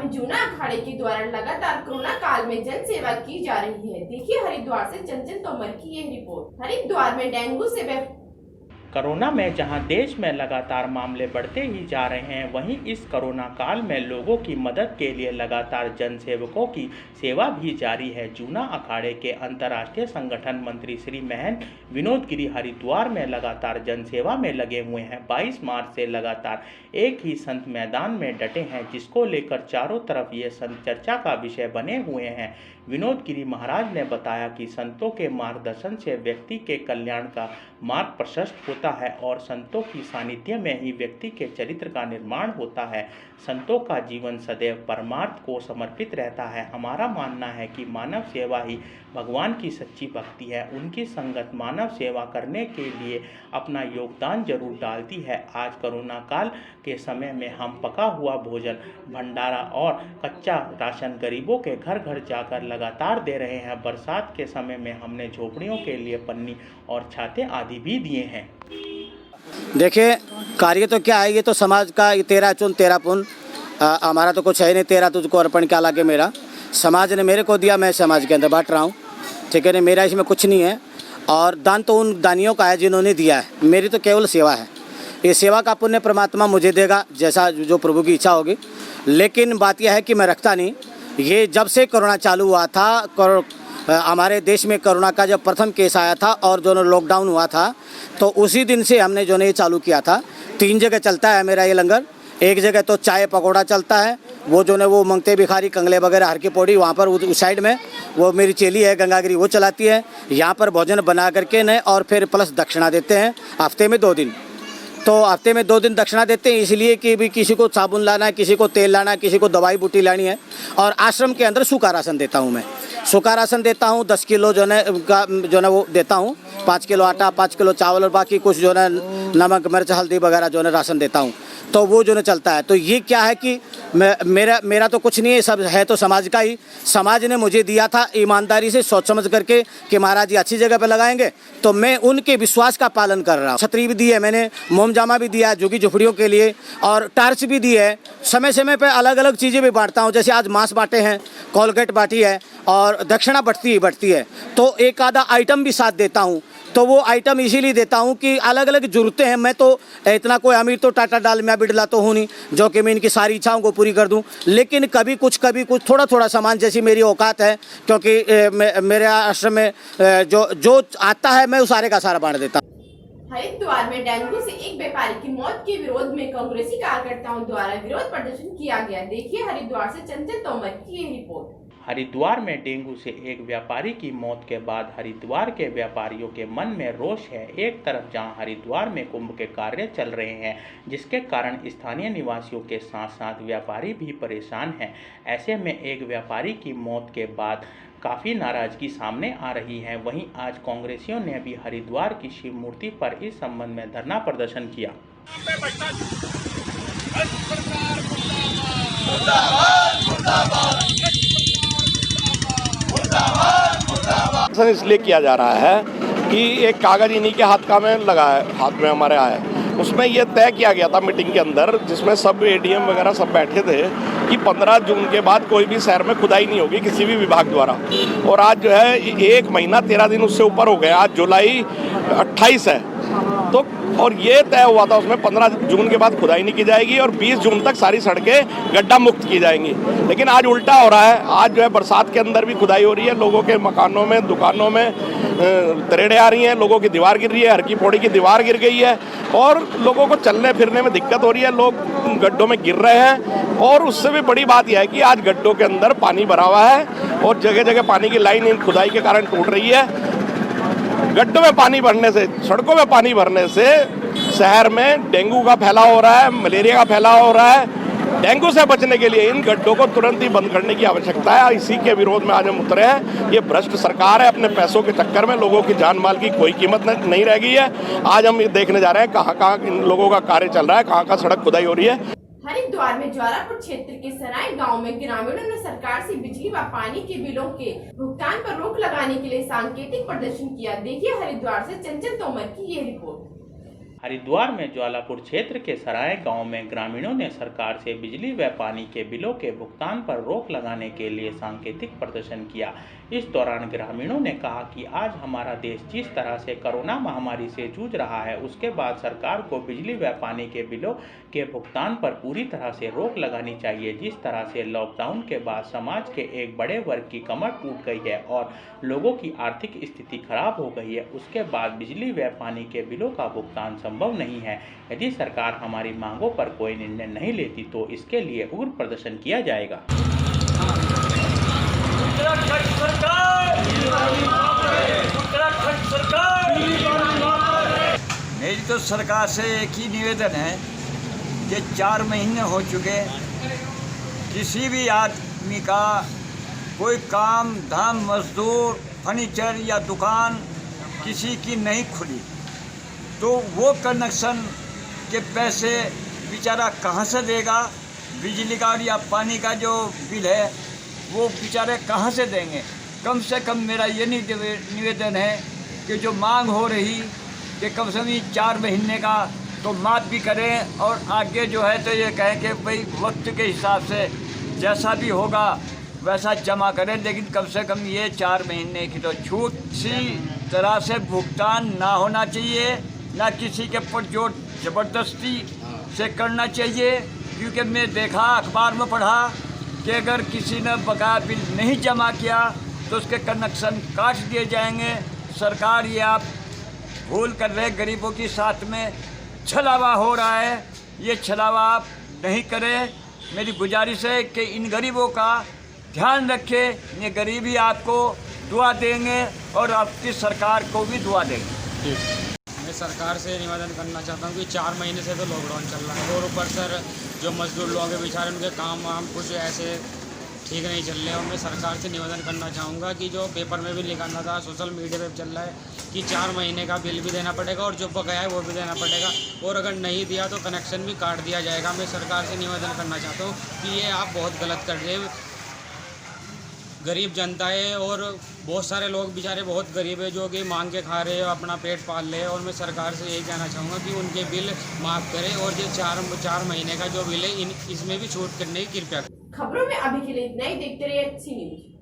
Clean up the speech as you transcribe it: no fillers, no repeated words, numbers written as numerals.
एवं जूना अखाड़े के द्वारा लगातार कोरोना काल में जन सेवा की जा रही है। देखिए हरिद्वार से चंचल तोमर की ये रिपोर्ट। हरिद्वार में डेंगू से कोरोना में जहां देश में लगातार मामले बढ़ते ही जा रहे हैं, वहीं इस कोरोना काल में लोगों की मदद के लिए लगातार जनसेवकों की सेवा भी जारी है। जूना अखाड़े के अंतर्राष्ट्रीय संगठन मंत्री श्री महंत विनोद गिरी हरिद्वार में लगातार जनसेवा में लगे हुए हैं। 22 मार्च से लगातार एक ही संत मैदान में डटे हैं, जिसको लेकर चारों तरफ ये संत चर्चा का विषय बने हुए हैं। विनोद गिरी महाराज ने बताया कि संतों के मार्गदर्शन से व्यक्ति के कल्याण का मार्ग प्रशस्त होता है और संतों की सानिध्य में ही व्यक्ति के चरित्र का निर्माण होता है। संतों का जीवन सदैव परमार्थ को समर्पित रहता है। हमारा मानना है कि मानव सेवा ही भगवान की सच्ची भक्ति है। उनकी संगत मानव सेवा करने के लिए अपना योगदान जरूर डालती है। आज कोरोना काल के समय में हम पका हुआ भोजन, भंडारा और कच्चा राशन गरीबों के घर घर जाकर लगातार दे रहे हैं। बरसात के समय में हमने झोपड़ियों के लिए पन्नी और छाते आदि भी दिए हैं। देखिए, कार्य तो क्या है, ये तो समाज का 13 चुन 13 पुन। हमारा तो कुछ है नहीं, 13 तुझको अर्पण क्या लगे मेरा। समाज ने मेरे को दिया, मैं समाज के अंदर बांट रहा हूँ, ठीक है ना। मेरा इसमें कुछ नहीं है और दान तो उन दानियों का है जिन्होंने दिया है। मेरी तो केवल सेवा है। ये सेवा का पुण्य परमात्मा मुझे देगा, जैसा जो प्रभु की इच्छा होगी। लेकिन बात यह है कि मैं रखता नहीं। ये जब से कोरोना चालू हुआ था, हमारे देश में कोरोना का जब प्रथम केस आया था और जो लॉकडाउन हुआ था, तो उसी दिन से हमने जो ये चालू किया था। 3 जगह चलता है मेरा ये लंगर। एक जगह तो चाय पकौड़ा चलता है, वो जो वो मंगते भिखारी कंगले वगैरह हर की पौड़ी, वहाँ पर उस साइड में वो मेरी चेली है गंगागिरी, वो चलाती है। यहाँ पर भोजन बना करके न और फिर प्लस दक्षिणा देते हैं हफ्ते में 2 दिन। तो हफ्ते में 2 दिन दक्षिणा देते हैं, इसलिए कि भी किसी को साबुन लाना है, किसी को तेल लाना है, किसी को दवाई बूटी लानी है। और आश्रम के अंदर सूखा राशन देता हूँ मैं। सूखा राशन देता हूँ 10 किलो जो है वो देता हूँ। 5 किलो आटा, 5 किलो चावल और बाकी कुछ जो है नमक मिर्च हल्दी वगैरह जो है राशन देता हूँ। तो वो जो चलता है। तो ये क्या है कि मेरा तो कुछ नहीं है, सब है तो समाज का ही। समाज ने मुझे दिया था ईमानदारी से सोच समझ करके कि महाराज जी अच्छी जगह पे लगाएंगे, तो मैं उनके विश्वास का पालन कर रहा हूँ। छतरी भी दी है मैंने, मोमजामा भी दिया है झुग्गी झुपड़ियों के लिए, और टार्च भी दी है। समय समय पे अलग अलग चीज़ें भी बांटता हूँ। जैसे आज मांस बांटे हैं, कोलगेट बांटी है और दक्षिणा बढ़ती है, तो एक आधा आइटम भी साथ देता हूँ। तो वो आइटम इसीलिए देता हूँ कि अलग अलग ज़रूरतें हैं। मैं तो इतना कोई अमीर तो टाटा डालमिया बिड़ला तो हूँ नहीं जो कि मैं इनकी सारी इच्छाओं को पूरी कर दूँ। लेकिन कभी कुछ थोड़ा थोड़ा सामान जैसी मेरी औकात है, क्योंकि मेरे आश्रम में जो आता है मैं उस सारे का सारा बांट देता हूँ। हरिद्वार में डेंगू से एक व्यापारी की मौत के विरोध में कांग्रेसी कार्यकर्ताओं द्वारा विरोध प्रदर्शन किया गया। देखिए हरिद्वार से चंचल तोमर की ये रिपोर्ट। हरिद्वार में डेंगू से एक व्यापारी की मौत के बाद हरिद्वार के व्यापारियों के मन में रोष है। एक तरफ जहां हरिद्वार में कुंभ के कार्य चल रहे हैं, जिसके कारण स्थानीय निवासियों के साथ साथ व्यापारी भी परेशान हैं। ऐसे में एक व्यापारी की मौत के बाद काफ़ी नाराजगी सामने आ रही है। वहीं आज कांग्रेसियों ने भी हरिद्वार की शिव मूर्ति पर इस संबंध में धरना प्रदर्शन किया। इसलिए किया जा रहा है कि एक कागज इन्हीं के हाथ में हमारे आया है। उसमें यह तय किया गया था मीटिंग के अंदर, जिसमें सब एडीएम वगैरह सब बैठे थे, कि 15 जून के बाद कोई भी शहर में खुदाई नहीं होगी किसी भी विभाग द्वारा। और आज जो है 1 महीना 13 दिन उससे ऊपर हो गया। आज जुलाई 28 है, तो और ये तय हुआ था उसमें 15 जून के बाद खुदाई नहीं की जाएगी और 20 जून तक सारी सड़कें गड्ढा मुक्त की जाएंगी। लेकिन आज उल्टा हो रहा है। आज जो है बरसात के अंदर भी खुदाई हो रही है, लोगों के मकानों में, दुकानों में तरेड़े आ रही हैं, लोगों की दीवार गिर रही है, हर की पौड़ी की दीवार गिर गई है और लोगों को चलने फिरने में दिक्कत हो रही है। लोग गड्ढों में गिर रहे हैं और उससे भी बड़ी बात यह है कि आज गड्ढों के अंदर पानी भरा हुआ है और जगह जगह पानी की लाइन इन खुदाई के कारण टूट रही है। गड्ढों में पानी भरने से, सड़कों में पानी भरने से शहर में डेंगू का फैलाव हो रहा है, मलेरिया का फैलाव हो रहा है। डेंगू से बचने के लिए इन गड्ढों को तुरंत ही बंद करने की आवश्यकता है। इसी के विरोध में आज हम उतरे हैं। ये भ्रष्ट सरकार है, अपने पैसों के चक्कर में लोगों की जान माल की कोई कीमत नहीं रह गई है। आज हम ये देखने जा रहे हैं कहाँ इन लोगों का कार्य चल रहा है, कहाँ सड़क खुदाई हो रही है। हरिद्वार में ज्वालापुर क्षेत्र के सराय गांव में ग्रामीणों ने सरकार से बिजली व पानी के बिलों के भुगतान पर रोक लगाने के लिए सांकेतिक प्रदर्शन किया। देखिए हरिद्वार से चंचल तोमर की ये रिपोर्ट। हरिद्वार में ज्वालापुर क्षेत्र के सराय गांव में ग्रामीणों ने सरकार से बिजली व पानी के बिलों के भुगतान पर रोक लगाने के लिए सांकेतिक प्रदर्शन किया। इस दौरान ग्रामीणों ने कहा कि आज हमारा देश जिस तरह से कोरोना महामारी से जूझ रहा है, उसके बाद सरकार को बिजली व पानी के बिलों के भुगतान पर पूरी तरह से रोक लगानी चाहिए। जिस तरह से लॉकडाउन के बाद समाज के एक बड़े वर्ग की कमर टूट गई है और लोगों की आर्थिक स्थिति खराब हो गई है, उसके बाद बिजली व पानी के बिलों का भुगतान संभव नहीं है। यदि सरकार हमारी मांगों पर कोई निर्णय नहीं लेती तो इसके लिए उग्र प्रदर्शन किया जाएगा। मेरी तो सरकार से एक ही निवेदन है कि 4 महीने हो चुके, किसी भी आदमी का कोई काम धाम, मजदूर, फर्नीचर या दुकान किसी की नहीं खुली, तो वो कनेक्शन के पैसे बेचारा कहाँ से देगा? बिजली का या पानी का जो बिल है वो बेचारे कहाँ से देंगे? कम से कम मेरा ये निवेदन है कि जो मांग हो रही कि कम से कम 4 महीने का तो माफ़ भी करें, और आगे जो है तो ये कहें कि भाई वक्त के हिसाब से जैसा भी होगा वैसा जमा करें, लेकिन कम से कम ये 4 महीने की तो छूट। इसी तरह से भुगतान ना होना चाहिए, ना किसी के ऊपर जोर ज़बरदस्ती से करना चाहिए, क्योंकि मैं देखा अखबार में पढ़ा कि अगर किसी ने बकाया बिल नहीं जमा किया तो उसके कनेक्शन काट दिए जाएंगे। सरकार ये आप भूल कर रहे, गरीबों के साथ में छलावा हो रहा है, ये छलावा आप नहीं करें। मेरी गुजारिश है कि इन गरीबों का ध्यान रखें, ये गरीब ही आपको दुआ देंगे और आपकी सरकार को भी दुआ देंगे। मैं सरकार से निवेदन करना चाहता हूँ कि 4 महीने से तो लॉकडाउन चल रहा है और ऊपर सर जो मजदूर लोग हैं बेचारे, उनके काम वाम कुछ ऐसे ठीक नहीं चल रहे हैं। और मैं सरकार से निवेदन करना चाहूँगा कि जो पेपर में भी लिखाना था, सोशल मीडिया पे चल रहा है कि 4 महीने का बिल भी देना पड़ेगा और जो बकाया है वो भी देना पड़ेगा, और अगर नहीं दिया तो कनेक्शन भी काट दिया जाएगा। मैं सरकार से निवेदन करना चाहता हूँ कि ये आप बहुत गलत कर रहे हैं। गरीब जनता है और बहुत सारे लोग बेचारे बहुत गरीब है जो कि मांग के खा रहे हैं, अपना पेट पाल रहे हैं, और मैं सरकार से यही कहना चाहूँगा कि उनके बिल माफ़ करें और ये 4 महीने का जो बिल है इसमें भी छूट करने की कृपया करें। खबरों में अभी के लिए इतना ही। देखते रहिए अच्छी न्यूज।